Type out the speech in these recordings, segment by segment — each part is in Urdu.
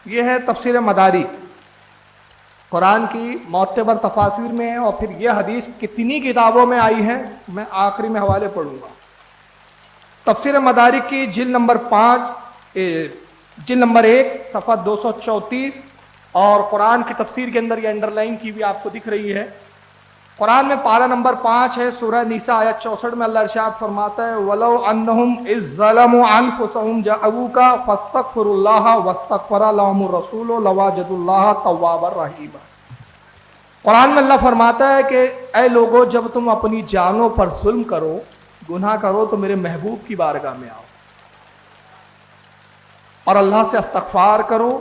یہ ہے تفسیر مدارک، قرآن کی معتبر تفاسیر میں ہے، اور پھر یہ حدیث کتنی کتابوں میں آئی ہے میں آخری میں حوالے پڑھوں گا۔ تفسیر مدارک کی جلد نمبر 1 صفحہ 234، اور قرآن کی تفسیر کے اندر یہ انڈر لائن کی بھی آپ کو دکھ رہی ہے۔ قرآن میں پارہ نمبر 5 ہے، سورہ نساء آیت 64 میں اللہ ارشاد فرماتا ہے وَلَوْ أَنَّهُمْ إِذْ ظَلَمُوا أَنفُسَهُمْ جَاءُوكَ فَاسْتَغْفِرُوا اللَّهَ وَاسْتَغْفَرَ لَهُمُ الرَّسُولُ لَوَجَدُوا اللَّهَ تَوَّابًا رَحِيمًا۔ قرآن میں اللہ فرماتا ہے کہ اے لوگو، جب تم اپنی جانوں پر ظلم کرو، گناہ کرو، تو میرے محبوب کی بارگاہ میں آؤ اور اللہ سے استغفار کرو،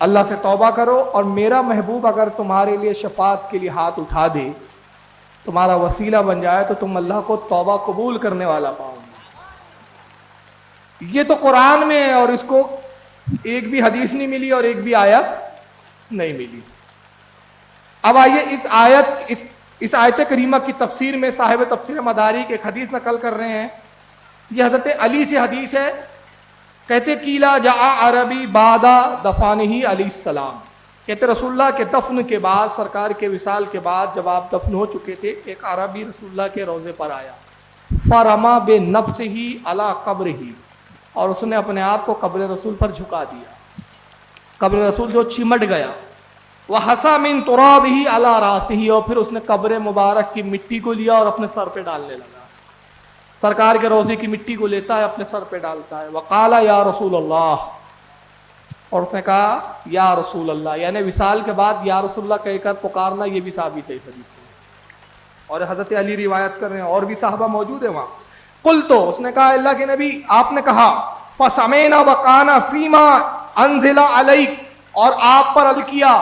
اللہ سے توبہ کرو، اور میرا محبوب اگر تمہارے لیے شفاعت کے لیے ہاتھ اٹھا دے، تمہارا وسیلہ بن جائے، تو تم اللہ کو توبہ قبول کرنے والا پاؤ گے۔ یہ تو قرآن میں ہے، اور اس کو ایک بھی حدیث نہیں ملی اور ایک بھی آیت نہیں ملی۔ اب آئیے اس آیت کریمہ کی تفسیر میں صاحب تفسیر مدارک ایک حدیث نقل کر رہے ہیں۔ یہ حضرت علی سے حدیث ہے، کہتے کیلا جاء عربی بعد دفانہ علیہ السلام، کہتے رسول اللہ کے دفن کے بعد، سرکار کے وصال کے بعد جب آپ دفن ہو چکے تھے، ایک عربی رسول اللہ کے روضے پر آیا، فرما بنفسہ علی قبرہ، اور اس نے اپنے آپ کو قبر رسول پر جھکا دیا، قبر رسول جو چمٹ گیا، وحسا من ترابہ علی راسہ، اور پھر اس نے قبر مبارک کی مٹی کو لیا اور اپنے سر پہ ڈالنے لگا، سرکار کے روضے کی مٹی کو لیتا ہے، اپنے سر پہ ڈالتا ہے، وقال یا رسول اللہ، اور اس نے کہا یا رسول اللہ، یعنی وصال کے بعد یا رسول اللہ کہہ کر پکارنا، یہ بھی ثابت ہے اس حدیث میں، اور حضرت علی روایت کر رہے ہیں، اور بھی صحابہ موجود ہیں وہاں۔ قلت، اس نے کہا اللہ کے نبی آپ نے کہا، فسمعنا وقانا فیما انزل علیک، اور آپ پر عمل کیا،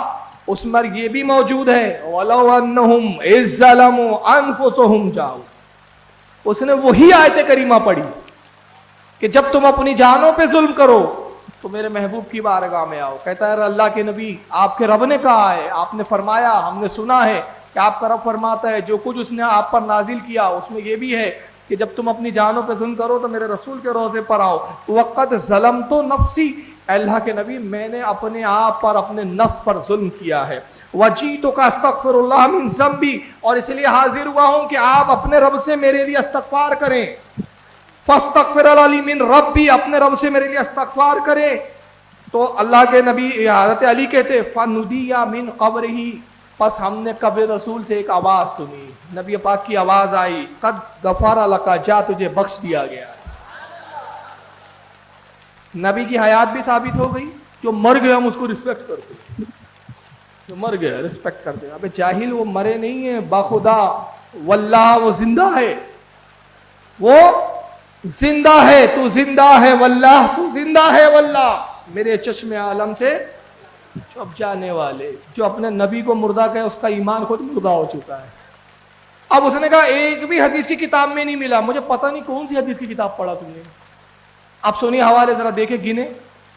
اس میں یہ بھی موجود ہے وَلَوْ أَنَّهُمْ إِذْ ظَلَمُوا أَنفُسَهُمْ جَاءُوا، اس نے وہی آیت کریمہ پڑھی کہ جب تم اپنی جانوں پہ ظلم کرو تو میرے محبوب کی بارگاہ میں آؤ۔ کہتا ہے اللہ کے نبی آپ کے رب نے کہا ہے، آپ نے فرمایا، ہم نے سنا ہے کہ آپ کا رب فرماتا ہے جو کچھ اس نے آپ پر نازل کیا اس میں یہ بھی ہے کہ جب تم اپنی جانوں پہ ظلم کرو تو میرے رسول کے روضے پر آؤ۔ وقت ظلمت نفسی، اللہ کے نبی میں نے اپنے آپ پر، اپنے نفس پر ظلم کیا ہے، وجیتک استغفر اللہ من ذنبی، اور اس لیے حاضر ہوا ہوں کہ آپ اپنے رب سے میرے لیے استغفار کریں، فاستغفر لی من ربی، اپنے رب سے میرے لیے استغفار کریں۔ تو اللہ کے نبی حضرت علی کہتے فندی من قبرہ، پس ہم نے قبر رسول سے ایک آواز سنی، نبی پاک کی آواز آئی، قد غفر لک، جا تجھے بخش دیا گیا ہے۔ نبی کی حیات بھی ثابت ہو گئی، جو مر گیا ہم اس کو رسپیکٹ کرتے ہیں، جو مر گیا رسپیکٹ کرتے ہیں۔ ابے جاہل، وہ مرے نہیں ہیں، باخدا واللہ وہ زندہ ہے، وہ زندہ ہے، تو زندہ ہے واللہ، تو زندہ ہے واللہ، میرے چشم عالم سے چھپ جانے والے۔ جو اپنے نبی کو مردہ کہے اس کا ایمان خود مردہ ہو چکا ہے۔ اب اس نے کہا ایک بھی حدیث کی کتاب میں نہیں ملا، مجھے پتہ نہیں کون سی حدیث کی کتاب پڑھا تم نے۔ اب سنی حوالے ذرا دیکھیں گنے،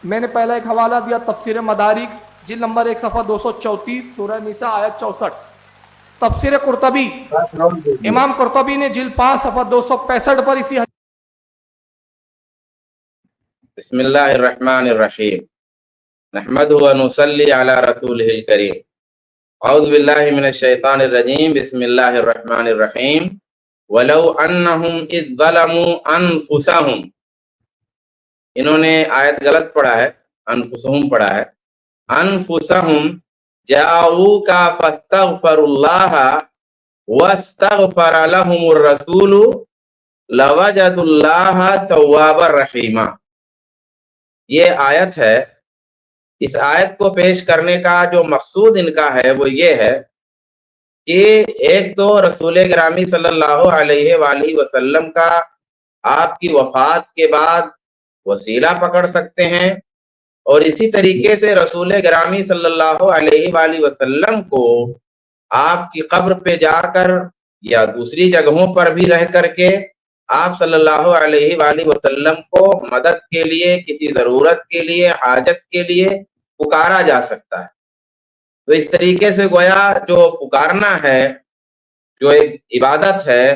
میں نے پہلا ایک حوالہ دیا تفسیر مدارک جلد نمبر 1 صفحہ 234 سورہ نساء آیت 64، تفسیر قرطبی، امام قرطبی نے جلد 5 صفحہ 265 پر اسی حدیث۔ بسم اللہ الرحمن الرحیم، نحمدہ ونصلی علی رسولہ الکریم، اعوذ باللہ من الشیطان الرجیم، بسم اللہ الرحمن الرحیم، وَلَوْ أَنَّهُمْ إِذْ ظَلَمُوا أَنفُسَهُمْ، انہوں نے آیت غلط پڑھا ہے، انفسہم پڑھا ہے، انفسہم جاءوک فاستغفروا اللہ واستغفر لهم الرسول لوجدوا اللہ توابا رحیما۔ یہ آیت ہے، اس آیت کو پیش کرنے کا جو مقصود ان کا ہے وہ یہ ہے کہ ایک تو رسول گرامی صلی اللہ علیہ وآلہ وسلم کا آپ کی وفات کے بعد وسیلہ پکڑ سکتے ہیں، اور اسی طریقے سے رسول گرامی صلی اللہ علیہ وآلہ وسلم کو آپ کی قبر پہ جا کر یا دوسری جگہوں پر بھی رہ کر کے آپ صلی اللہ علیہ وآلہ وسلم کو مدد کے لیے، کسی ضرورت کے لیے، حاجت کے لیے پکارا جا سکتا ہے۔ تو اس طریقے سے گویا جو پکارنا ہے، جو ایک عبادت ہے،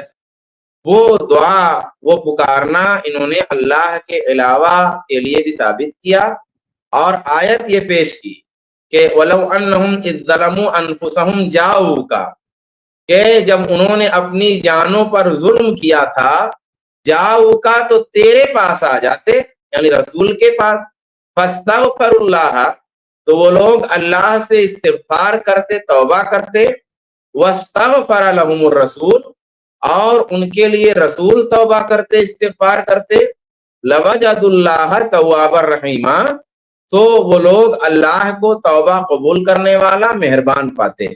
وہ دعا، وہ پکارنا انہوں نے اللہ کے علاوہ کے لیے بھی ثابت کیا، اور آیت یہ پیش کی کہ وَلَوْ أَنَّهُمْ إِذْ ظَلَمُوا أَنفُسَهُمْ جَاءُوكَ، کہ جب انہوں نے اپنی جانوں پر ظلم کیا تھا، جاؤکا تو تیرے پاس آ جاتے، یعنی رسول کے پاس، فاستغفر اللہ، تو وہ لوگ اللہ سے استغفار کرتے، توبہ کرتے، واستغفر لهم الرسول، اور ان کے لیے رسول توبہ کرتے، استغفار کرتے، لوجد اللہ توابا رحیما، تو وہ لوگ اللہ کو توبہ قبول کرنے والا، مہربان پاتے ہیں۔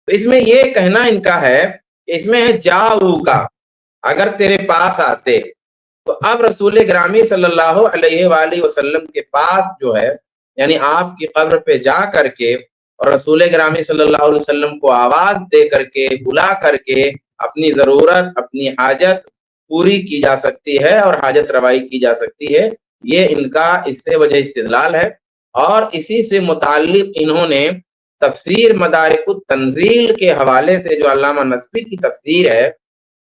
تو اس میں یہ کہنا ان کا ہے، اس میں ہے جاؤ کا، اگر تیرے پاس آتے، تو اب رسول گرامی صلی اللہ علیہ وآلہ وسلم کے پاس جو ہے، یعنی آپ کی قبر پہ جا کر کے اور رسول گرامی صلی اللہ علیہ وسلم کو آواز دے کر کے، بلا کر کے اپنی ضرورت، اپنی حاجت پوری کی جا سکتی ہے اور حاجت روائی کی جا سکتی ہے۔ یہ ان کا اس سے وجہ استدلال ہے، اور اسی سے متعلق انہوں نے تفسیر مدارک التنزیل کے حوالے سے جو علامہ نصفی کی تفسیر ہے،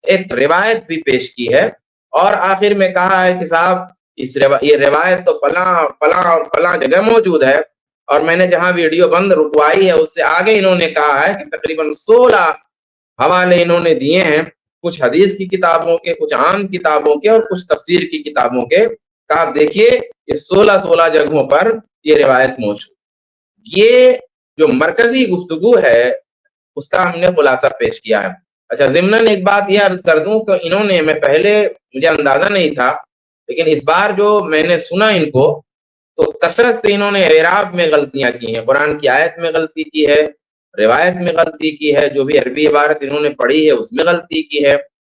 ایک روایت بھی پیش کی ہے، اور آخر میں کہا ہے کہ صاحب یہ روایت تو فلاں فلاں اور فلاں جگہ موجود ہے، اور میں نے جہاں ویڈیو بند رکوائی ہے اس سے آگے انہوں نے کہا ہے کہ تقریباً 16 حوالے انہوں نے دیے ہیں، کچھ حدیث کی کتابوں کے، کچھ عام کتابوں کے، اور کچھ تفسیر کی کتابوں کے۔ کہا دیکھیے یہ 16 جگہوں پر یہ روایت موجود۔ یہ جو مرکزی گفتگو ہے اس کا ہم نے خلاصہ پیش کیا ہے۔ اچھا، ضمناً ایک بات یہ عرض کر دوں کہ انہوں نے، میں پہلے مجھے اندازہ نہیں تھا، لیکن اس بار جو میں نے سنا ان کو، تو کثرت سے انہوں نے اعراب میں غلطیاں کی ہیں، قرآن کی آیت میں غلطی کی ہے، روایت میں غلطی کی ہے، جو بھی عربی عبارت انہوں نے پڑھی ہے اس میں غلطی کی ہے،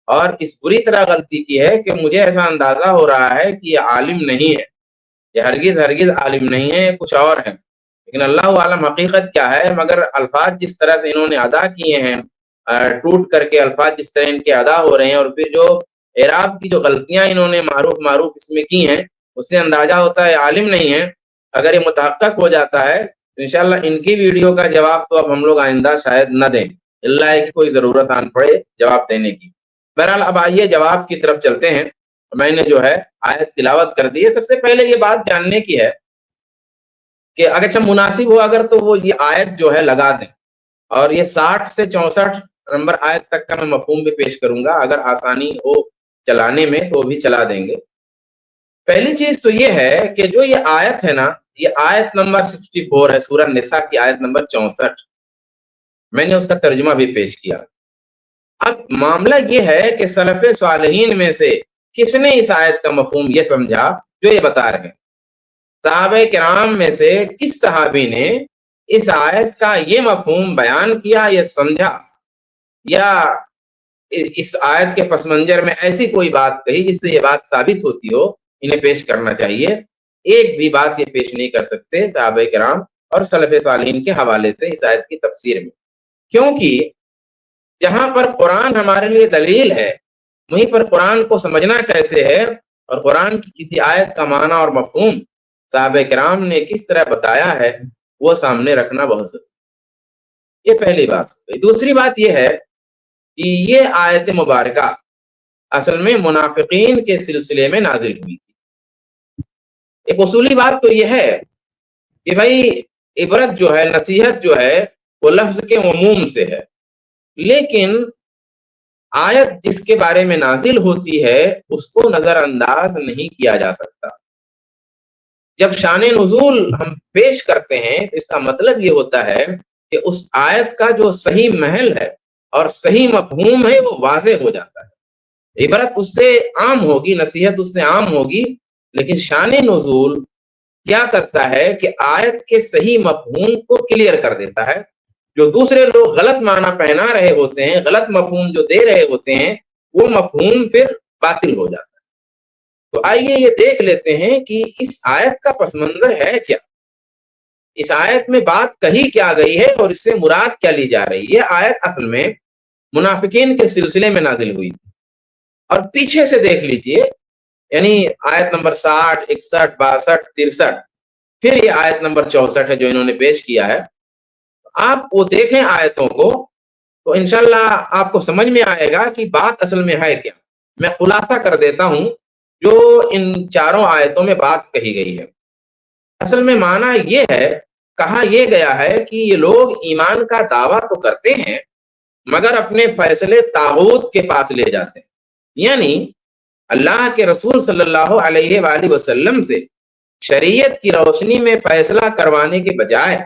اور اس بری طرح غلطی کی ہے کہ مجھے ایسا اندازہ ہو رہا ہے کہ یہ عالم نہیں ہے، یہ ہرگز عالم نہیں ہے، کچھ اور ہے۔ لیکن اللہ عالم حقیقت کیا ہے، مگر الفاظ جس طرح سے انہوں نے ادا کیے ہیں، ٹوٹ کر کے الفاظ جس طرح ان کے ادا ہو رہے ہیں، اور پھر جو اعراب کی جو غلطیاں انہوں نے معروف اس میں کی ہیں، اس سے اندازہ ہوتا ہے عالم نہیں ہے۔ اگر یہ متحقق ہو جاتا ہے تو انشاءاللہ ان کی ویڈیو کا جواب تو اب ہم لوگ آئندہ شاید نہ دیں، اللہ ہے کہ کوئی ضرورت آن پڑے جواب دینے کی۔ بہرحال اب آئیے جواب کی طرف چلتے ہیں۔ میں نے جو ہے آیت تلاوت کر دی ہے۔ سب سے پہلے یہ بات جاننے کی ہے کہ اگر مناسب ہو اگر تو وہ یہ آیت جو ہے لگا دیں، اور یہ 60 سے 64 نمبر آیت تک کا میں مفہوم بھی پیش کروں گا، اگر آسانی ہو چلانے میں تو بھی چلا دیں گے۔ پہلی چیز تو یہ ہے کہ جو یہ آیت ہے نا، یہ آیت نمبر 64 ہے، سورہ نساء کی آیت نمبر 64، میں نے اس کا ترجمہ بھی پیش کیا۔ اب معاملہ یہ ہے کہ سلف صالحین میں سے کس نے اس آیت کا مفہوم یہ سمجھا جو یہ بتا رہے ہیں؟ صحابہ کرام میں سے کس صحابی نے اس آیت کا یہ مفہوم بیان کیا، یہ سمجھا، یا اس آیت کے پس منظر میں ایسی کوئی بات کہی جس سے یہ بات ثابت ہوتی ہو؟ انہیں پیش کرنا چاہیے۔ ایک بھی بات یہ پیش نہیں کر سکتے صحابہ کرام اور سلف صالحین کے حوالے سے اس آیت کی تفسیر میں، کیونکہ جہاں پر قرآن ہمارے لیے دلیل ہے، وہیں پر قرآن کو سمجھنا کیسے ہے، اور قرآن کی کسی آیت کا معنی اور مفہوم صحابہ کرام نے کس طرح بتایا ہے، وہ سامنے رکھنا بہت ضروری ہے۔ یہ پہلی بات ہو گئی۔ دوسری بات یہ ہے کہ یہ آیت مبارکہ اصل میں منافقین کے سلسلے میں نازل ہوئی تھی۔ ایک اصولی بات تو یہ ہے کہ بھائی عبرت جو ہے، نصیحت جو ہے، وہ لفظ کے عموم سے ہے، لیکن آیت جس کے بارے میں نازل ہوتی ہے اس کو نظر انداز نہیں کیا جا سکتا۔ جب شان نزول ہم پیش کرتے ہیں تو اس کا مطلب یہ ہوتا ہے کہ اس آیت کا جو صحیح محل ہے اور صحیح مفہوم ہے وہ واضح ہو جاتا ہے۔ عبرت اس سے عام ہوگی، نصیحت اس سے عام ہوگی، لیکن شان نزول کیا کرتا ہے کہ آیت کے صحیح مفہوم کو کلیئر کر دیتا ہے۔ جو دوسرے لوگ غلط معنی پہنا رہے ہوتے ہیں، غلط مفہوم جو دے رہے ہوتے ہیں، وہ مفہوم پھر باطل ہو جاتا ہے۔ تو آئیے یہ دیکھ لیتے ہیں کہ اس آیت کا پس منظر ہے کیا، اس آیت میں بات کہی کیا گئی ہے اور اس سے مراد کیا لی جا رہی ہے۔ یہ آیت اصل میں منافقین کے سلسلے میں نازل ہوئی تھی، اور پیچھے سے دیکھ لیجئے، یعنی آیت نمبر 60، 61، 62، 63، پھر یہ آیت نمبر 64 ہے جو انہوں نے پیش کیا ہے۔ آپ وہ دیکھیں آیتوں کو تو انشاءاللہ آپ کو سمجھ میں آئے گا کہ بات اصل میں ہے کیا۔ میں خلاصہ کر دیتا ہوں جو ان چاروں آیتوں میں بات کہی گئی ہے۔ اصل میں معنی یہ ہے، کہا یہ گیا ہے کہ یہ لوگ ایمان کا دعویٰ تو کرتے ہیں مگر اپنے فیصلے طاغوت کے پاس لے جاتے ہیں، یعنی اللہ کے رسول صلی اللہ علیہ وآلہ وسلم سے شریعت کی روشنی میں فیصلہ کروانے کے بجائے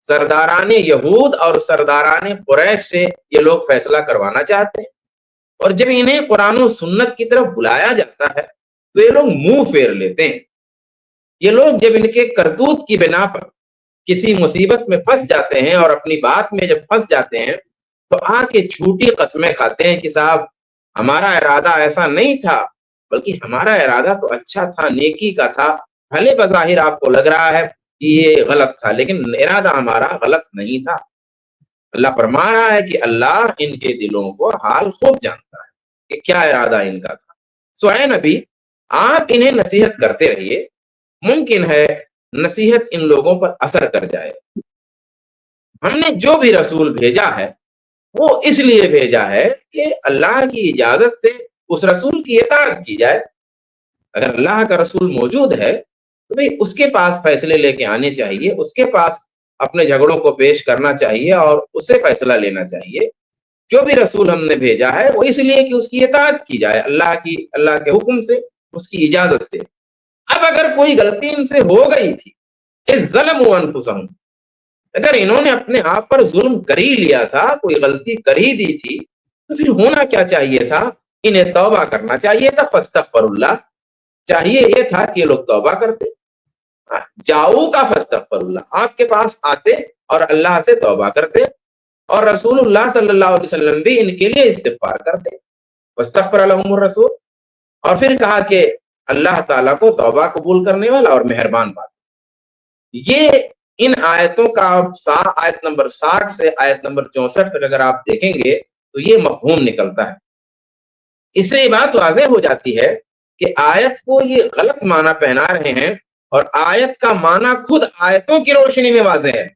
سرداران یہود اور سرداران قریش سے یہ لوگ فیصلہ کروانا چاہتے ہیں، اور جب انہیں قرآن و سنت کی طرف بلایا جاتا ہے تو یہ لوگ منہ پھیر لیتے ہیں۔ یہ لوگ جب ان کے کرتوت کی بنا پر کسی مصیبت میں پھنس جاتے ہیں اور اپنی بات میں جب پھنس جاتے ہیں تو آ کے جھوٹی قسمیں کھاتے ہیں کہ صاحب ہمارا ارادہ ایسا نہیں تھا، بلکہ ہمارا ارادہ تو اچھا تھا، نیکی کا تھا، بھلے بظاہر آپ کو لگ رہا ہے کہ یہ غلط تھا لیکن ارادہ ہمارا غلط نہیں تھا۔ اللہ فرما رہا ہے کہ اللہ ان کے دلوں کو حال خوب جانتا ہے کہ کیا ارادہ ان کا تھا۔ سو اے نبی، آپ انہیں نصیحت کرتے رہیے، ممکن ہے نصیحت ان لوگوں پر اثر کر جائے۔ ہم نے جو بھی رسول بھیجا ہے وہ اس لیے بھیجا ہے کہ اللہ کی اجازت سے اس رسول کی اطاعت کی جائے۔ اگر اللہ کا رسول موجود ہے تو بھئی اس کے پاس فیصلے لے کے آنے چاہیے، اس کے پاس اپنے جھگڑوں کو پیش کرنا چاہیے اور اس سے فیصلہ لینا چاہیے۔ جو بھی رسول ہم نے بھیجا ہے وہ اس لیے کہ اس کی اطاعت کی جائے، اللہ کے حکم سے، اس کی اجازت سے۔ اب اگر کوئی غلطی ان سے ہو گئی تھی، ظلموا انفسہم، اگر انہوں نے اپنے آپ پر ظلم کر ہی لیا تھا، کوئی غلطی کر ہی دی تھی، تو پھر ہونا کیا چاہیے تھا؟ انہیں توبہ کرنا چاہیے تھا، فاستغفر اللہ، چاہیے یہ تھا کہ یہ لوگ توبہ کرتے، جاؤ کا فاستغفر اللہ، آپ کے پاس آتے اور اللہ سے توبہ کرتے، اور رسول اللہ صلی اللہ علیہ وسلم بھی ان کے لیے استغفار کرتے، واستغفر لهم الرسول، اور پھر کہا کہ اللہ تعالیٰ کو توبہ قبول کرنے والا اور مہربان بات۔ یہ ان آیتوں کا آیت نمبر 60 سے آیت نمبر 64 تک اگر آپ دیکھیں گے تو یہ مفہوم نکلتا ہے۔ اس سے یہ بات واضح ہو جاتی ہے کہ آیت کو یہ غلط معنی پہنا رہے ہیں، اور آیت کا معنی خود آیتوں کی روشنی میں واضح ہے،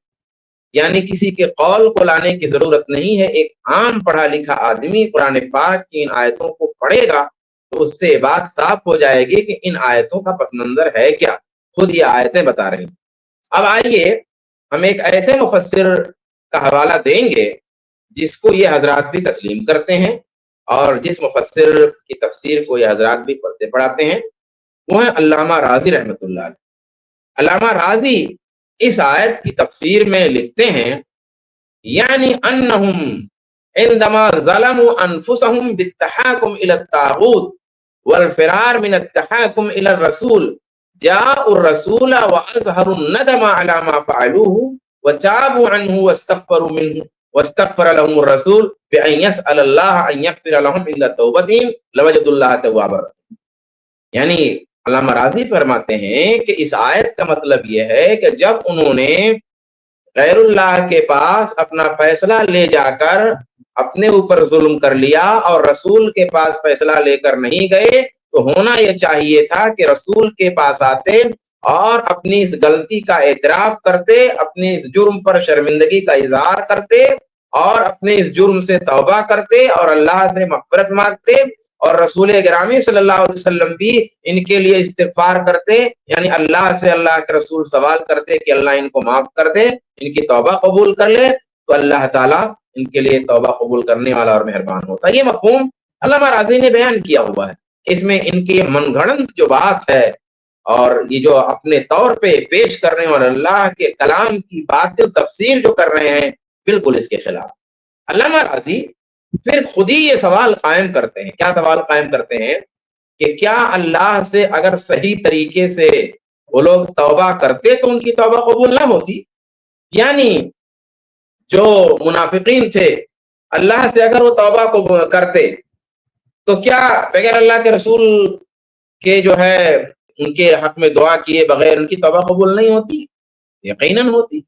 یعنی کسی کے قول کو لانے کی ضرورت نہیں ہے۔ ایک عام پڑھا لکھا آدمی قرآن پاک کی ان آیتوں کو پڑھے گا تو اس سے بات صاف ہو جائے گی کہ ان آیتوں کا پس منظر ہے کیا، خود یہ آیتیں بتا رہی ہیں۔ اب آئیے ہم ایک ایسے مفسر کا حوالہ دیں گے جس کو یہ حضرات بھی تسلیم کرتے ہیں اور جس مفسر کی تفسیر کو یہ حضرات بھی پڑھتے پڑھاتے ہیں، وہ ہیں علامہ راضی رحمۃ اللہ علیہ۔ علامہ راضی اس آیت کی تفسیر میں لکھتے ہیں، یعنی انہم عندما ظلموا انفسہم بالتحاکم الی الطاغوت والفرار من التحاکم الی الرسول جاءوا الرسول واظهروا الندم على ما فعلوه وتابوا عنه واستغفروا منه واستغفر لهم الرسول بأن يسأل الله أن يغفر لهم عند توبتهم لوجدوا الله توابا رحيما۔ یعنی علامہ راضی فرماتے ہیں کہ اس آیت کا مطلب یہ ہے کہ جب انہوں نے غیر اللہ کے پاس اپنا فیصلہ لے جا کر اپنے اوپر ظلم کر لیا اور رسول کے پاس فیصلہ لے کر نہیں گئے، تو ہونا یہ چاہیے تھا کہ رسول کے پاس آتے اور اپنی اس غلطی کا اعتراف کرتے، اپنی اس جرم پر شرمندگی کا اظہار کرتے اور اپنے اس جرم سے توبہ کرتے اور اللہ سے مغفرت مانگتے، اور رسول گرامی صلی اللہ علیہ وسلم بھی ان کے لیے استغفار کرتے، یعنی اللہ سے اللہ کے رسول سوال کرتے کہ اللہ ان کو معاف کر دے، ان کی توبہ قبول کر لے، تو اللہ تعالیٰ ان کے لیے توبہ قبول کرنے والا اور مہربان ہوتا ہے۔ یہ مفہوم علامہ راضی نے بیان کیا ہوا ہے۔ اس میں ان کی من گھڑنت جو بات ہے اور یہ جو اپنے طور پہ پیش کر رہے ہیں اور اللہ کے کلام کی باطل تفسیر جو کر رہے ہیں، بالکل اس کے خلاف۔ علامہ راضی پھر خود ہی یہ سوال قائم کرتے ہیں، کیا سوال قائم کرتے ہیں کہ کیا اللہ سے اگر صحیح طریقے سے وہ لوگ توبہ کرتے تو ان کی توبہ قبول نہ ہوتی؟ یعنی جو منافقین تھے، اللہ سے اگر وہ توبہ کو کرتے تو کیا بغیر اللہ کے رسول کے جو ہے ان کے حق میں دعا کیے بغیر ان کی توبہ قبول نہیں ہوتی؟ یقیناً ہوتی۔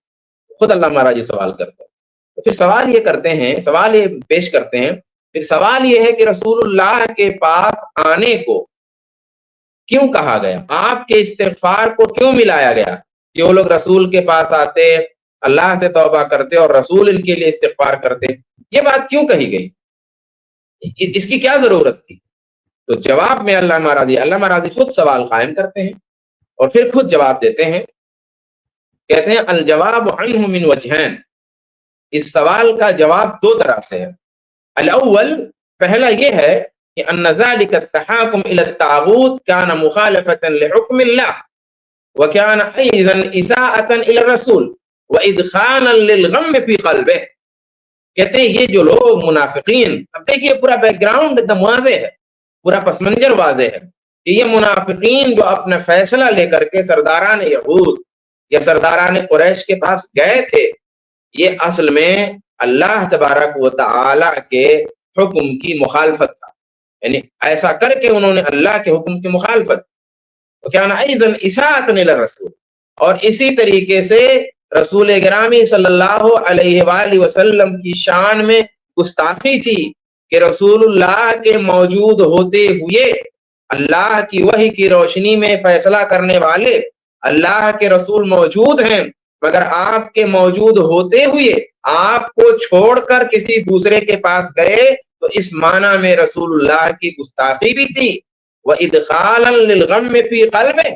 خود علامہ راضی سوال کرتے ہیں۔ تو پھر سوال یہ کرتے ہیں، سوال یہ پیش کرتے ہیں، پھر سوال یہ ہے کہ رسول اللہ کے پاس آنے کو کیوں کہا گیا؟ آپ کے استغفار کو کیوں ملایا گیا کہ وہ لوگ رسول کے پاس آتے، اللہ سے توبہ کرتے اور رسول ان کے لیے استغفار کرتے؟ یہ بات کیوں کہی گئی؟ اس کی کیا ضرورت تھی؟ تو جواب میں علامہ راضی خود سوال قائم کرتے ہیں اور پھر خود جواب دیتے ہیں کہتے ہیں الجواب عنہ من وجہین، اس سوال کا جواب دو طرح سے ہے. الاول، پہلا یہ ہے کہ ان ذلك التحاكم الى الطاغوت كان مخالفة لحكم الله وكان ايضا اساءة الى الرسول وادخالا للغم في قلبه. کہتے ہیں یہ جو لوگ منافقین، اب دیکھیے پورا بیک گراؤنڈ ایک دم واضح ہے، پورا پس منظر واضح ہے کہ یہ منافقین جو اپنا فیصلہ لے کر کے سرداران یہود یا سرداران قریش کے پاس گئے تھے، یہ اصل میں اللہ تبارک و تعالی کے حکم کی مخالفت تھا. یعنی ایسا کر کے انہوں نے اللہ کے حکم کی مخالفت. وَكَانَ أَيْضًا إِسَاءَةً إِلَى الرَّسُولِ، اور اسی طریقے سے رسول گرامی صلی اللہ علیہ وآلہ وسلم کی شان میں گستاخی تھی کہ رسول اللہ کے موجود ہوتے ہوئے اللہ کی وحی کی روشنی میں فیصلہ کرنے والے اللہ کے رسول موجود ہیں، مگر آپ کے موجود ہوتے ہوئے آپ کو چھوڑ کر کسی دوسرے کے پاس گئے، تو اس معنی میں رسول اللہ کی گستاخی بھی تھی. وَإِدْخَالًا لِلْغَمِّ فِي قَلْبِهِ،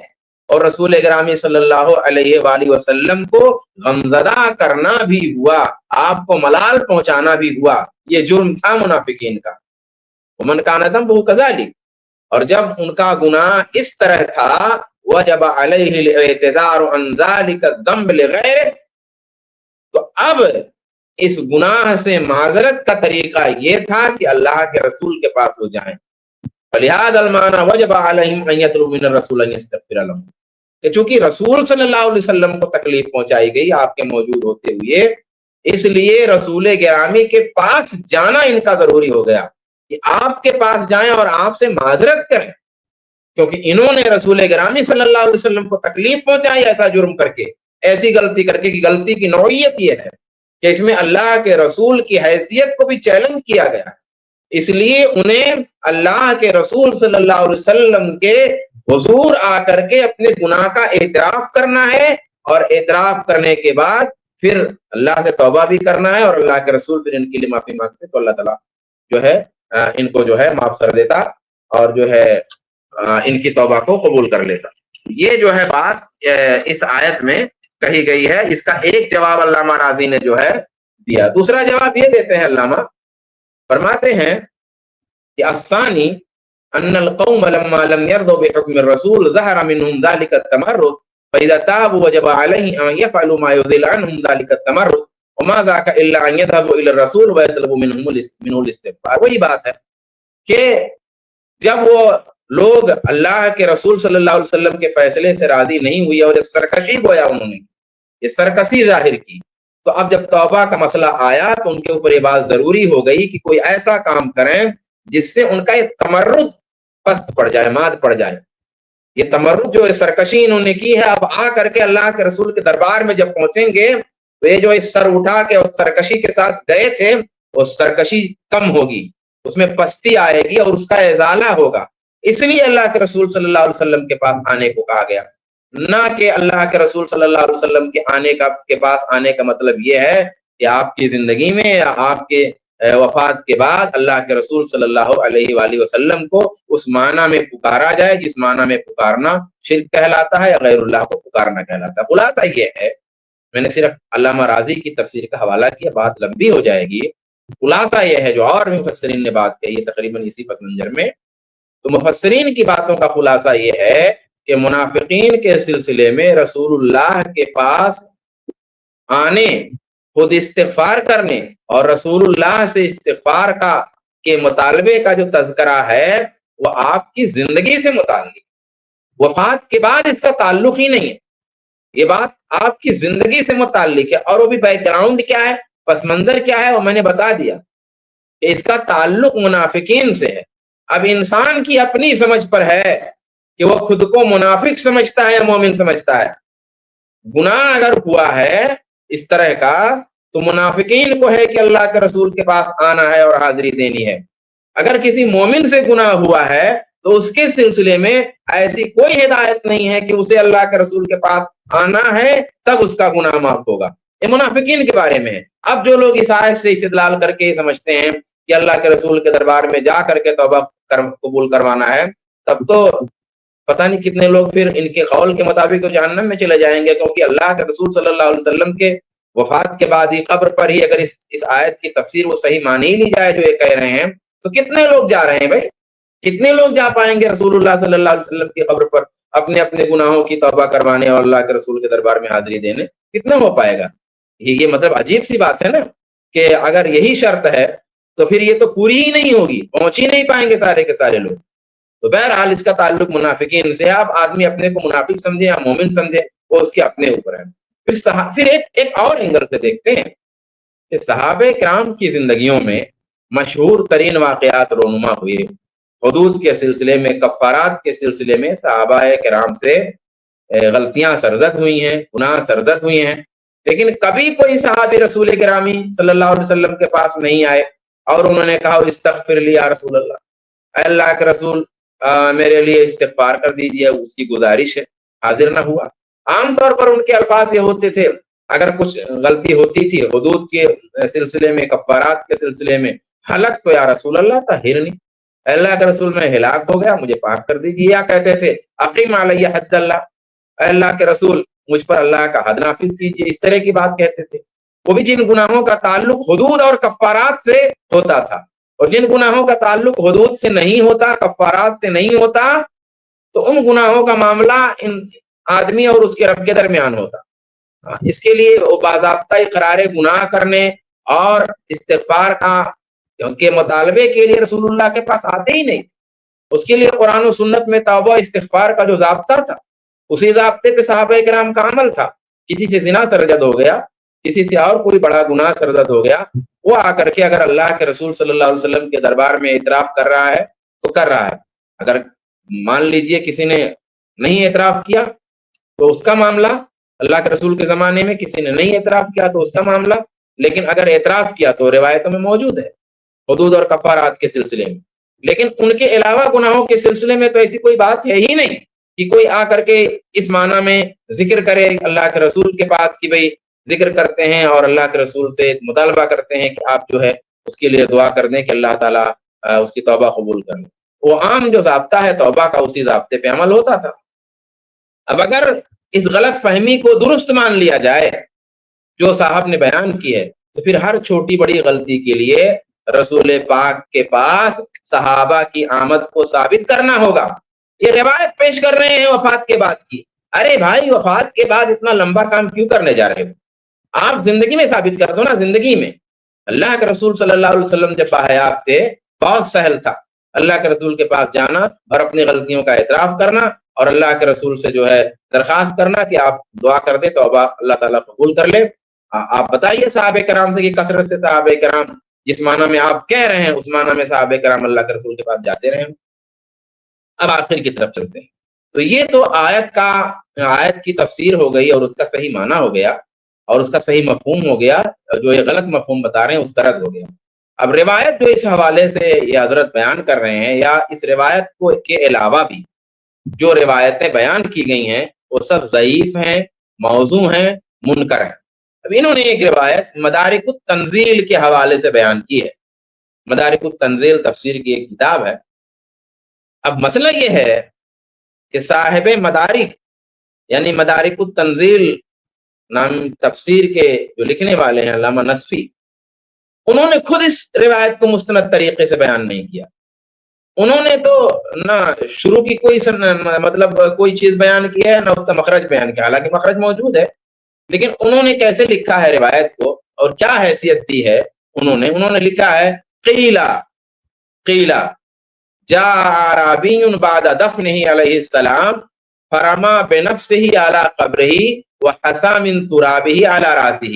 اور رسول گرامی صلی اللہ علیہ وآلہ وسلم کو غمزدہ کرنا بھی ہوا، آپ کو ملال پہنچانا بھی ہوا. یہ جرم تھا منافقین کا. وَمَنْ كَانَ ذَنبُهُ كَذَلِكَ، اور جب ان کا گناہ اس طرح تھا، وجب علیہ الاعتذار عن ذلك الذنب لغیرہ، تو اب اس گناہ سے معذرت کا طریقہ یہ تھا کہ اللہ کے رسول کے پاس وہ جائیں. فلہذا المعنى وجب علیہم ان یطلبوا من الرسول ان یستغفر لهم، کہ چونکہ رسول صلی اللہ علیہ وسلم کو تکلیف پہنچائی گئی آپ کے موجود ہوتے ہوئے، اس لیے رسول گرامی کے پاس جانا ان کا ضروری ہو گیا کہ آپ کے پاس جائیں اور آپ سے معذرت کریں، کیونکہ انہوں نے رسول گرامی صلی اللہ علیہ وسلم کو تکلیف پہنچائی ایسا جرم کر کے، ایسی غلطی کر کے. کہ غلطی کی نوعیت یہ ہے کہ اس میں اللہ کے رسول کی حیثیت کو بھی چیلنج کیا گیا ہے، اس لیے انہیں اللہ کے رسول صلی اللہ علیہ وسلم کے حضور آ کر کے اپنے گناہ کا اعتراف کرنا ہے، اور اعتراف کرنے کے بعد پھر اللہ سے توبہ بھی کرنا ہے، اور اللہ کے رسول پھر ان کے لیے معافی مانگتے تو اللہ تعالیٰ جو ہے ان کو جو ہے معاف کر دیتا اور جو ہے ان کی توبہ کو قبول کر لیتا. یہ جو ہے بات اس آیت میں کہی گئی ہے. اس کا ایک جواب علامہ راضی نے جو ہے دیا. دوسرا جواب یہ دیتے ہیں علامہ، فرماتے ہیں کہ الثانی ان القوم لما لم يرضوا بحكم الرسول ظهر منهم ذلك التمرد فاذا تابوا وجب عليهم ان يفعلوا ما يزيل عنهم ذلك التمرد وما ذاك الا ان يذهبوا الى الرسول ويطلبوا منه الاستغفار. وہی بات ہے کہ جب وہ لوگ اللہ کے رسول صلی اللہ علیہ وسلم کے فیصلے سے راضی نہیں ہوئی اور سرکشی گویا انہوں نے یہ سرکشی ظاہر کی، تو اب جب توبہ کا مسئلہ آیا تو ان کے اوپر یہ بات ضروری ہو گئی کہ کوئی ایسا کام کریں جس سے ان کا یہ تمرد پست پڑ جائے، ماد پڑ جائے. یہ تمرد جو سرکشی انہوں نے کی ہے، اب آ کر کے اللہ کے رسول کے دربار میں جب پہنچیں گے تو یہ جو اس سر اٹھا کے اور سرکشی کے ساتھ گئے تھے وہ سرکشی کم ہوگی، اس میں پستی آئے گی اور اس کا ازالہ ہوگا. اس لیے اللہ کے رسول صلی اللہ علیہ وسلم کے پاس آنے کو کہا گیا، نہ کہ اللہ کے رسول صلی اللہ علیہ وسلم کے پاس آنے کا مطلب یہ ہے کہ آپ کی زندگی میں یا آپ کے وفات کے بعد اللہ کے رسول صلی اللہ علیہ وآلہ وسلم کو اس معنی میں پکارا جائے جس معنی میں پکارنا شرک کہلاتا ہے یا غیر اللہ کو پکارنا کہلاتا ہے. خلاصہ یہ ہے، میں نے صرف علامہ راضی کی تفسیر کا حوالہ کیا، بات لمبی ہو جائے گی. خلاصہ یہ ہے جو اور مفسرین نے بات کہی ہے تقریباً اسی پس منظر میں، تو مفسرین کی باتوں کا خلاصہ یہ ہے کہ منافقین کے سلسلے میں رسول اللہ کے پاس آنے، خود استغفار کرنے اور رسول اللہ سے استغفار کے مطالبے کا جو تذکرہ ہے وہ آپ کی زندگی سے متعلق، وفات کے بعد اس کا تعلق ہی نہیں ہے. یہ بات آپ کی زندگی سے متعلق ہے، اور وہ بھی بیک گراؤنڈ کیا ہے، پس منظر کیا ہے، وہ میں نے بتا دیا کہ اس کا تعلق منافقین سے ہے. اب انسان کی اپنی سمجھ پر ہے کہ وہ خود کو منافق سمجھتا ہے یا مومن سمجھتا ہے. گناہ اگر ہوا ہے اس طرح کا تو منافقین کو ہے کہ اللہ کے رسول کے پاس آنا ہے اور حاضری دینی ہے. اگر کسی مومن سے گناہ ہوا ہے تو اس کے سلسلے میں ایسی کوئی ہدایت نہیں ہے کہ اسے اللہ کے رسول کے پاس آنا ہے تب اس کا گناہ معاف ہوگا. یہ منافقین کے بارے میں ہے. اب جو لوگ اس آیت سے استدلال کر کے سمجھتے ہیں کہ اللہ کے رسول کے دربار میں جا کر کے توبہ قبول کروانا ہے، تب تو پتہ نہیں کتنے لوگ پھر ان کے قول کے مطابق جہنم میں چلے جائیں گے، کیونکہ اللہ کے رسول صلی اللہ علیہ وسلم کے وفات کے بعد ہی قبر پر ہی اگر اس آیت کی تفسیر وہ صحیح مانی لی جائے جو یہ کہہ رہے ہیں، تو کتنے لوگ جا رہے ہیں بھائی؟ کتنے لوگ جا پائیں گے رسول اللہ صلی اللہ علیہ وسلم کی قبر پر اپنے اپنے گناہوں کی توبہ کروانے اور اللہ کے رسول کے دربار میں حاضری دینے؟ کتنا ہو پائے گا؟ یہ مطلب عجیب سی بات ہے نا، کہ اگر یہی شرط ہے تو پھر یہ تو پوری ہی نہیں ہوگی، پہنچ ہی نہیں پائیں گے سارے کے سارے لوگ۔ تو بہرحال اس کا تعلق منافقین سے، آپ آدمی اپنے کو منافق سمجھے یا مومن سمجھے وہ اس کے اپنے اوپر ہے۔ پھر ایک اور اینگل سے دیکھتے ہیں کہ صحابہ کرام کی زندگیوں میں مشہور ترین واقعات رونما ہوئے، حدود کے سلسلے میں، کفارات کے سلسلے میں صحابہ کرام سے غلطیاں سرزد ہوئی ہیں، گناہ سرزد ہوئی ہیں، لیکن کبھی کوئی صحابی رسول گرامی صلی اللہ علیہ وسلم کے پاس نہیں آئے اور انہوں نے کہا استغفر لی یا رسول اللہ، اے اللہ کے رسول میرے لیے استغفار کر دیجیے، اس کی گزارش ہے، حاضر نہ ہوا۔ عام طور پر ان کے الفاظ یہ ہوتے تھے، اگر کچھ غلطی ہوتی تھی حدود کے سلسلے میں، کفارات کے سلسلے میں، ہلک تو یا رسول اللہ طہرنی، اے اللہ کے رسول میں ہلاک ہو گیا مجھے پاک کر دیجیے، یا کہتے تھے اقیم علیہ حد اللہ، اے اللہ کے رسول مجھ پر اللہ کا حد نافذ کیجیے، اس طرح کی بات کہتے تھے۔ وہ بھی جن گناہوں کا تعلق حدود اور کفارات سے ہوتا تھا، اور جن گناہوں کا تعلق حدود سے نہیں ہوتا، کفارات سے نہیں ہوتا، تو ان گناہوں کا معاملہ ان آدمی اور اس کے رب کے درمیان ہوتا۔ اس کے لیے وہ باضابطہ اقرار گناہ کرنے اور استغفار کے مطالبے کے لیے رسول اللہ کے پاس آتے ہی نہیں تھے۔ اس کے لیے قرآن و سنت میں توبہ استغفار کا جو ضابطہ تھا، اسی ضابطے پہ صحابہ کرام کا عمل تھا۔ کسی سے زنا سرزد ہو گیا، کسی سے اور کوئی بڑا گناہ سرزد ہو گیا، وہ آ کر کے اگر اللہ کے رسول صلی اللہ علیہ وسلم کے دربار میں اعتراف کر رہا ہے تو کر رہا ہے، اگر مان لیجئے کسی نے نہیں اعتراف کیا تو اس کا معاملہ، اللہ کے رسول کے زمانے میں کسی نے نہیں اعتراف کیا تو اس کا معاملہ، لیکن اگر اعتراف کیا تو روایتوں میں موجود ہے حدود اور کفارات کے سلسلے میں۔ لیکن ان کے علاوہ گناہوں کے سلسلے میں تو ایسی کوئی بات ہے ہی نہیں کہ کوئی آ کر کے اس معنی میں ذکر کرے اللہ کے رسول کے پاس کہ بھئی ذکر کرتے ہیں اور اللہ کے رسول سے مطالبہ کرتے ہیں کہ آپ جو ہے اس کے لیے دعا کر دیں کہ اللہ تعالیٰ اس کی توبہ قبول کر لیں۔ وہ عام جو ضابطہ ہے توبہ کا، اسی ضابطے پہ عمل ہوتا تھا۔ اب اگر اس غلط فہمی کو درست مان لیا جائے جو صاحب نے بیان کی ہے، تو پھر ہر چھوٹی بڑی غلطی کے لیے رسول پاک کے پاس صحابہ کی آمد کو ثابت کرنا ہوگا۔ یہ روایت پیش کر رہے ہیں وفات کے بعد کی، ارے بھائی وفات کے بعد اتنا لمبا کام کیوں کرنے جا رہے ہو؟ آپ زندگی میں ثابت کر دو نا۔ زندگی میں اللہ کے رسول صلی اللہ علیہ وسلم جب باحیات تھے بہت سہل تھا اللہ کے رسول کے پاس جانا اور اپنی غلطیوں کا اعتراف کرنا اور اللہ کے رسول سے جو ہے درخواست کرنا کہ آپ دعا کر دیں توبہ اللہ تعالیٰ قبول کر لے۔ آپ بتائیے صحابہ کرام سے کہ کثرت سے صحابہ کرام جس معنی میں آپ کہہ رہے ہیں اس معنی میں صحابہ کرام اللہ کے رسول کے پاس جاتے رہے۔ اب آخر کی طرف چلتے ہیں۔ تو یہ تو آیت کی تفسیر ہو گئی اور اس کا صحیح معنی ہو گیا اور اس کا صحیح مفہوم ہو گیا، جو یہ غلط مفہوم بتا رہے ہیں اس کا رد ہو گیا۔ اب روایت جو اس حوالے سے یہ حضرت بیان کر رہے ہیں، یا اس روایت کو کے علاوہ بھی جو روایتیں بیان کی گئی ہیں وہ سب ضعیف ہیں، موضوع ہیں، منکر ہیں۔ اب انہوں نے ایک روایت مدارک التنزیل کے حوالے سے بیان کی ہے۔ مدارک التنزیل تفسیر کی ایک کتاب ہے۔ اب مسئلہ یہ ہے کہ صاحب مدارک یعنی مدارک التنزیل نام تفسیر کے جو لکھنے والے ہیں علامہ نصفی، انہوں نے خود اس روایت کو مستند طریقے سے بیان نہیں کیا۔ انہوں نے تو نہ شروع کی کوئی چیز بیان کی ہے، نہ اس کا مخرج بیان کیا، حالانکہ مخرج موجود ہے، لیکن انہوں نے کیسے لکھا ہے روایت کو اور کیا حیثیت دی ہے انہوں نے لکھا ہے قیلا جاء اعرابی بعد دفنہ علیہ السلام فرما بنفسہ علی قبرہ وحسا من ترابہ علی راسہ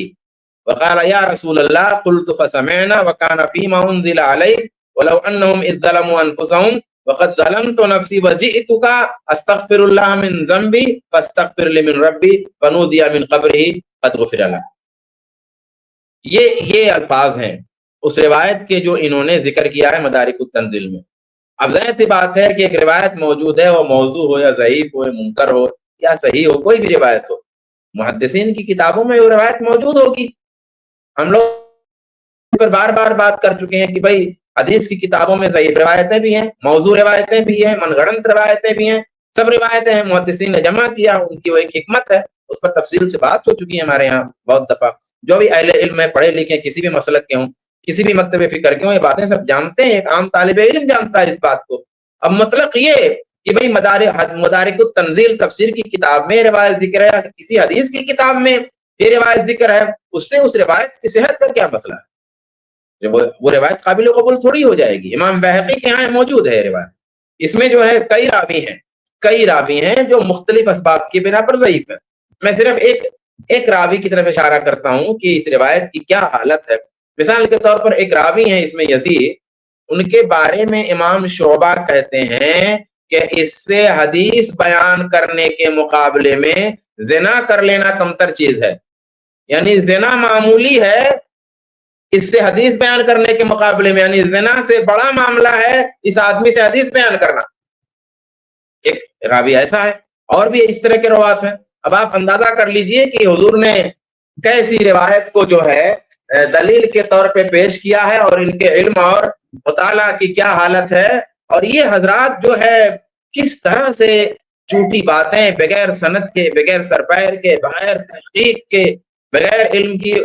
وقال یا رسول اللہ قلت فسمعنا وكان فيما انزل علیہ ولو انهم اذ ظلموا انفسهم وقد ظلمت نفسی وجئتك استغفر اللہ من ذنبی فاستغفر لی من ربی فنودی من قبرہ قد غفر له۔ یہ الفاظ ہیں اس روایت کے جو انہوں نے ذکر کیا ہے مدارک التنزیل میں۔ اب ظاہر سی بات ہے کہ ایک روایت موجود ہے، وہ موضوع ہو یا ضعیف ہو یا منکر ہو یا صحیح ہو، کوئی بھی روایت ہو، محدثین کی کتابوں میں وہ روایت موجود ہوگی۔ ہم لوگ پر بار بار بات کر چکے ہیں کہ بھائی حدیث کی کتابوں میں ضعیف روایتیں بھی ہیں، موضوع روایتیں بھی ہیں، من گھڑنت روایتیں بھی ہیں، سب روایتیں ہیں، محدثین نے جمع کیا، ان کی وہ ایک حکمت ہے، اس پر تفصیل سے بات ہو چکی ہے ہمارے یہاں بہت دفعہ. جو بھی اہل علم ہے، پڑھے لکھے، کسی بھی مسلک کے ہوں، کسی بھی مکتب فکر کے ہوں، یہ باتیں سب جانتے ہیں، ایک عام طالب علم جانتا ہے اس بات کو. اب مطلق یہ کہ بھئی مدارک التنزیل تفسیر کی کتاب میں روایت ذکر ہے، کسی حدیث کی کتاب میں یہ روایت ذکر ہے، اس سے اس روایت کی صحت کا کیا مسئلہ ہے؟ وہ روایت قابل قبول تھوڑی ہو جائے گی. امام بہقی کے یہاں موجود ہے روایت، اس میں جو ہے کئی راوی ہیں جو مختلف اسباب کی بنا پر ضعیف ہے. میں صرف ایک راوی کی طرف اشارہ کرتا ہوں کہ اس روایت کی کیا حالت ہے. مثال کے طور پر ایک راوی ہیں اس میں یزید، ان کے بارے میں امام شعبہ کہتے ہیں کہ اس سے حدیث بیان کرنے کے مقابلے میں زنا کر لینا کمتر چیز ہے. یعنی زنا معمولی ہے اس سے حدیث بیان کرنے کے مقابلے میں، یعنی زنا سے بڑا معاملہ ہے اس آدمی سے حدیث بیان کرنا. ایک راوی ایسا ہے، اور بھی اس طرح کے روایت ہیں. اب آپ اندازہ کر لیجئے کہ حضور نے کیسی روایت کو جو ہے دلیل کے طور پہ پیش کیا ہے، اور ان کے علم اور مطالعہ کی کیا حالت ہے. اور یہ حضرات جو ہے کس طرح سے جھوٹی باتیں بغیر سند کے، بغیر سرپیر کے، بغیر تحقیق کے، بغیر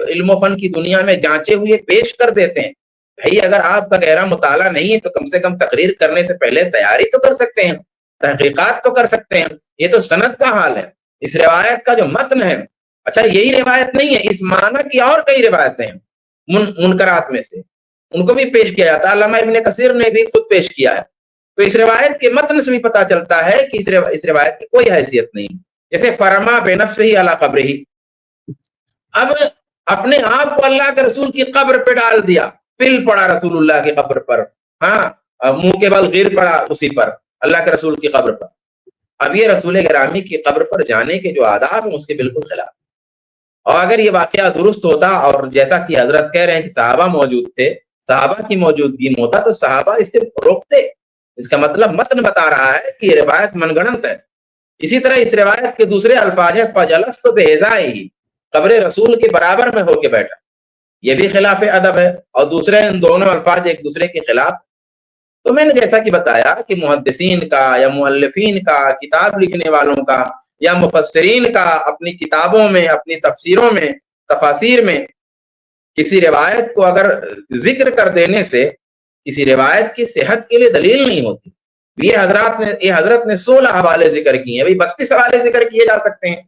علم و فن کی دنیا میں جانچے ہوئے پیش کر دیتے ہیں. بھائی اگر آپ کا گہرا مطالعہ نہیں ہے تو کم سے کم تقریر کرنے سے پہلے تیاری تو کر سکتے ہیں، تحقیقات تو کر سکتے ہیں. یہ تو سند کا حال ہے. اس روایت کا جو متن ہے، اچھا یہی روایت نہیں ہے، اس معنی کی اور کئی روایتیں ہیں منکرات میں سے، ان کو بھی پیش کیا جاتا ہے. علامہ ابن کثیر نے بھی خود پیش کیا ہے. تو اس روایت کے متن سے بھی پتہ چلتا ہے کہ اس روایت کی کوئی حیثیت نہیں. جیسے فرما بنفسہ علی قبرہ، اب اپنے آپ کو اللہ کے رسول کی قبر پہ ڈال دیا، پل پڑا رسول اللہ کی قبر پر، ہاں منہ کے بل گر پڑا اسی پر، اللہ کے رسول کی قبر پر. اب یہ رسول گرامی کی قبر پر جانے کے جو آداب ہیں اس کے بالکل خلاف. اور اگر یہ واقعہ درست ہوتا، اور جیسا کہ حضرت کہہ رہے ہیں کہ صحابہ موجود تھے، صحابہ کی موجودگی میں ہوتا تو صحابہ اس سے روکتے. اس کا مطلب متن بتا رہا ہے کہ یہ روایت من گڑنت ہے. اسی طرح اس روایت کے دوسرے الفاظ ہیں فجلست بہذائہ، قبر رسول کے برابر میں ہو کے بیٹھا، یہ بھی خلاف ادب ہے. اور دوسرے ان دونوں الفاظ ایک دوسرے کے خلاف. تو میں نے جیسا کہ بتایا کہ محدثین کا یا مؤلفین کا، کتاب لکھنے والوں کا یا مفسرین کا اپنی کتابوں میں، اپنی تفسیروں میں، تفاسیر میں کسی روایت کو اگر ذکر کر دینے سے کسی روایت کی صحت کے لیے دلیل نہیں ہوتی. یہ حضرت نے 16 حوالے ذکر کیے ہیں. 32 حوالے ذکر کیے جا سکتے ہیں،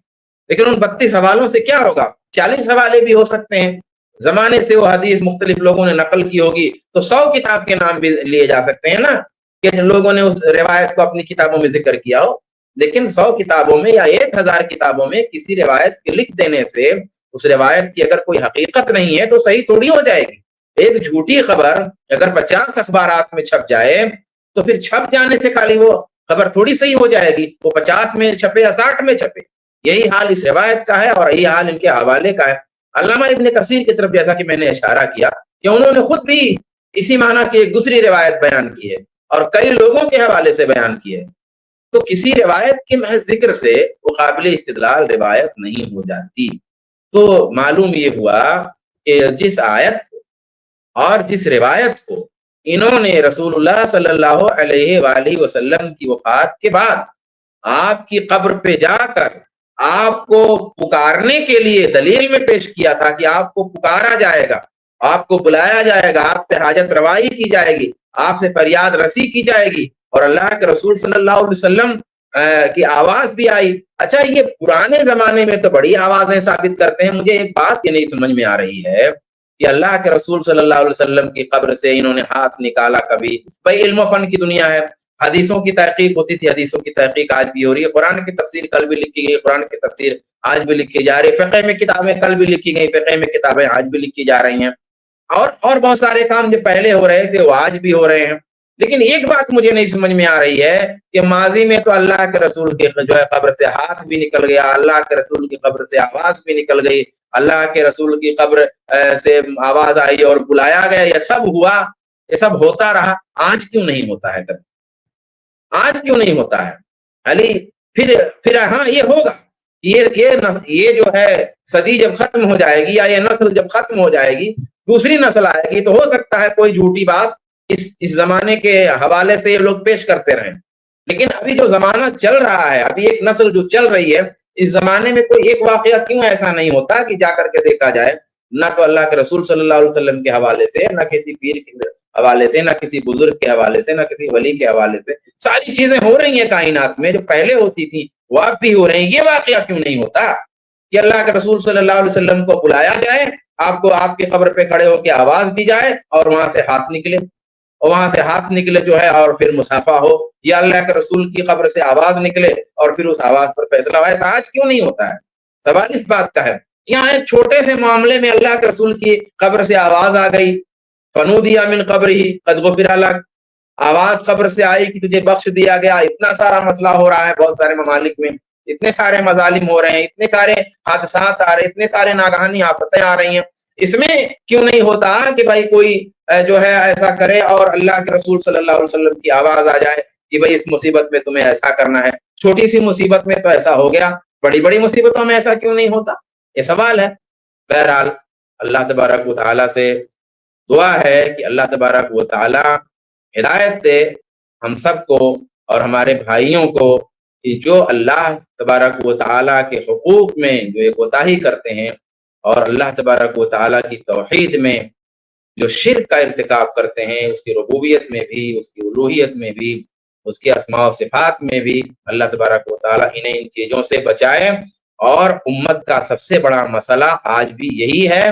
لیکن ان 32 حوالوں سے کیا ہوگا؟ 40 حوالے بھی ہو سکتے ہیں. زمانے سے وہ حدیث مختلف لوگوں نے نقل کی ہوگی تو 100 کتاب کے نام بھی لیے جا سکتے ہیں نا، کہ لوگوں نے اس روایت کو اپنی کتابوں میں ذکر کیا ہو. لیکن 100 کتابوں میں یا 1000 کتابوں میں کسی روایت کے لکھ دینے سے اس روایت کی اگر کوئی حقیقت نہیں ہے تو صحیح تھوڑی ہو جائے گی. ایک جھوٹی خبر اگر 50 اخبارات میں چھپ جائے تو پھر چھپ جانے سے خالی وہ خبر تھوڑی صحیح ہو جائے گی، وہ 50 میں چھپے یا 60 میں چھپے. یہی حال اس روایت کا ہے اور یہی حال ان کے حوالے کا ہے. علامہ ابن کثیر کی طرف جیسا کہ میں نے اشارہ کیا کہ انہوں نے خود بھی اسی معنی کی ایک دوسری روایت بیان کی ہے اور کئی لوگوں کے حوالے سے بیان کی ہے. تو کسی روایت کے محض ذکر سے وہ قابل استدلال روایت نہیں ہو جاتی. تو معلوم یہ ہوا کہ جس آیت کو اور جس روایت کو انہوں نے رسول اللہ صلی اللہ علیہ وآلہ وسلم کی وفات کے بعد آپ کی قبر پہ جا کر آپ کو پکارنے کے لیے دلیل میں پیش کیا تھا کہ آپ کو پکارا جائے گا، آپ کو بلایا جائے گا، آپ سے حاجت روائی کی جائے گی، آپ سے فریاد رسی کی جائے گی، اور اللہ کے رسول صلی اللہ علیہ وسلم کی آواز بھی آئی. اچھا یہ پرانے زمانے میں تو بڑی آوازیں ثابت کرتے ہیں. مجھے ایک بات یہ نہیں سمجھ میں آ رہی ہے کہ اللہ کے رسول صلی اللہ علیہ وسلم کی قبر سے انہوں نے ہاتھ نکالا کبھی. بھائی علم و فن کی دنیا ہے، حدیثوں کی تحقیق ہوتی تھی، حدیثوں کی تحقیق آج بھی ہو رہی ہے. قرآن کی تفسیر کل بھی لکھی گئی، قرآن کی تفسیر آج بھی لکھی جا رہی ہے. فقہ میں کتابیں کل بھی لکھی گئی، فقہ میں کتابیں آج بھی لکھی جا رہی ہیں. اور بہت سارے کام جو پہلے ہو رہے تھے وہ آج بھی ہو رہے ہیں. لیکن ایک بات مجھے نہیں سمجھ میں آ رہی ہے کہ ماضی میں تو اللہ کے رسول کے جو ہے قبر سے ہاتھ بھی نکل گیا، اللہ کے رسول کی قبر سے آواز بھی نکل گئی، اللہ کے رسول کی قبر سے آواز آئی اور بلایا گیا، یہ سب ہوا، یہ سب ہوتا رہا. آج کیوں نہیں ہوتا ہے؟ کبھی آج کیوں نہیں ہوتا ہے؟ علی پھر ہاں یہ ہوگا، یہ جو ہے صدی جب ختم ہو جائے گی یا یہ نسل جب ختم ہو جائے گی، دوسری نسل آئے گی تو ہو سکتا ہے کوئی جھوٹی بات اس زمانے کے حوالے سے یہ لوگ پیش کرتے رہیں. لیکن ابھی جو زمانہ چل رہا ہے، ابھی ایک نسل جو چل رہی ہے، اس زمانے میں کوئی ایک واقعہ کیوں ایسا نہیں ہوتا کہ جا کر کے دیکھا جائے، نہ تو اللہ کے رسول صلی اللہ علیہ وسلم کے حوالے سے، نہ کسی پیر کے حوالے سے، نہ کسی بزرگ کے حوالے سے، نہ کسی ولی کے حوالے سے، ساری چیزیں ہو رہی ہیں کائنات میں جو پہلے ہوتی تھی وہ اب بھی ہو رہی ہیں، یہ واقعہ کیوں نہیں ہوتا کہ اللہ کے رسول صلی اللہ علیہ وسلم کو بلایا جائے، آپ کو آپ کی قبر پہ کھڑے ہو کے آواز دی جائے اور وہاں سے ہاتھ نکلے، اور وہاں سے ہاتھ نکلے جو ہے اور پھر مصافحہ ہو، یا اللہ کے رسول کی قبر سے آواز نکلے اور پھر اس آواز پر فیصلہ ہو؟ ایسا آج کیوں نہیں ہوتا ہے؟ سوال اس بات کا ہے۔ یہاں ایک چھوٹے سے معاملے میں اللہ کے رسول کی قبر سے آواز آ گئی، فنودی من قبرہ قد غفر لک، آواز قبر سے آئی کہ تجھے بخش دیا گیا۔ اتنا سارا مسئلہ ہو رہا ہے بہت سارے ممالک میں، اتنے سارے مظالم ہو رہے ہیں، اتنے سارے حادثات آ رہے ہیں، اتنے سارے ناگہانی آفتیں آ رہی ہیں، اس میں کیوں نہیں ہوتا کہ بھائی کوئی جو ہے ایسا کرے اور اللہ کے رسول صلی اللہ علیہ وسلم کی آواز آ جائے کہ بھائی اس مصیبت میں تمہیں ایسا کرنا ہے؟ چھوٹی سی مصیبت میں تو ایسا ہو گیا، بڑی بڑی مصیبتوں میں ایسا کیوں نہیں ہوتا؟ یہ سوال ہے۔ بہرحال اللہ تبارک و تعالیٰ سے دعا ہے کہ اللہ تبارک و تعالیٰ ہدایت دے ہم سب کو اور ہمارے بھائیوں کو کہ جو اللہ تبارک و تعالیٰ کے حقوق میں جو یہ کوتاہی کرتے ہیں اور اللہ تبارک و تعالیٰ کی توحید میں جو شرک کا ارتکاب کرتے ہیں، اس کی ربوبیت میں بھی، اس کی الوہیت میں بھی، اس کے اسماء و صفات میں بھی، اللہ تبارک و تعالیٰ انہیں ان چیزوں سے بچائے۔ اور امت کا سب سے بڑا مسئلہ آج بھی یہی ہے،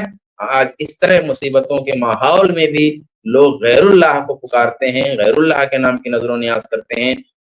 آج اس طرح مصیبتوں کے ماحول میں بھی لوگ غیر اللہ کو پکارتے ہیں، غیر اللہ کے نام کی نظر و نیاز کرتے ہیں۔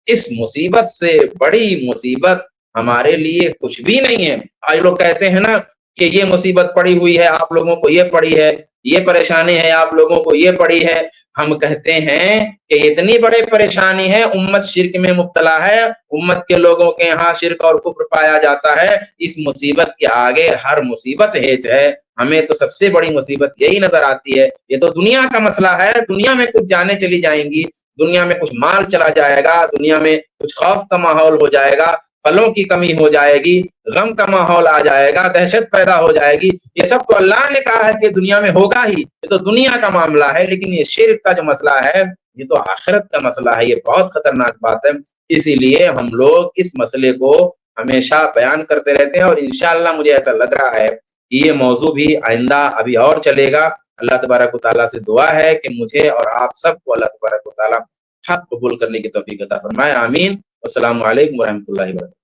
اس مصیبت سے بڑی مصیبت ہمارے لیے کچھ بھی نہیں ہے۔ آج لوگ کہتے ہیں نا کہ یہ مصیبت پڑی ہوئی ہے، آپ لوگوں کو یہ پڑی ہے، یہ پریشانی ہے آپ لوگوں کو یہ پڑی ہے۔ ہم کہتے ہیں کہ اتنی بڑی پریشانی ہے، امت شرک میں مبتلا ہے، امت کے لوگوں کے ہاں شرک اور کفر پایا جاتا ہے، اس مصیبت کے آگے ہر مصیبت ہیچ ہے۔ ہمیں تو سب سے بڑی مصیبت یہی نظر آتی ہے۔ یہ تو دنیا کا مسئلہ ہے، دنیا میں کچھ جانیں چلی جائیں گی، دنیا میں کچھ مال چلا جائے گا، دنیا میں کچھ خوف کا ماحول ہو جائے گا، پھلوں کی کمی ہو جائے گی، غم کا ماحول آ جائے گا، دہشت پیدا ہو جائے گی۔ یہ سب تو اللہ نے کہا ہے کہ دنیا میں ہوگا ہی، یہ تو دنیا کا معاملہ ہے۔ لیکن یہ شرک کا جو مسئلہ ہے یہ تو آخرت کا مسئلہ ہے، یہ بہت خطرناک بات ہے۔ اسی لیے ہم لوگ اس مسئلے کو ہمیشہ بیان کرتے رہتے ہیں، اور انشاءاللہ مجھے ایسا لگ رہا ہے کہ یہ موضوع بھی آئندہ ابھی اور چلے گا۔ اللہ تبارک و تعالیٰ سے دعا ہے کہ مجھے اور آپ سب کو اللہ تبارک و تعالیٰ حق قبول کرنے کی توفیق عطا فرمائے، آمین۔ السلام علیکم ورحمۃ اللہ وبرکاتہ۔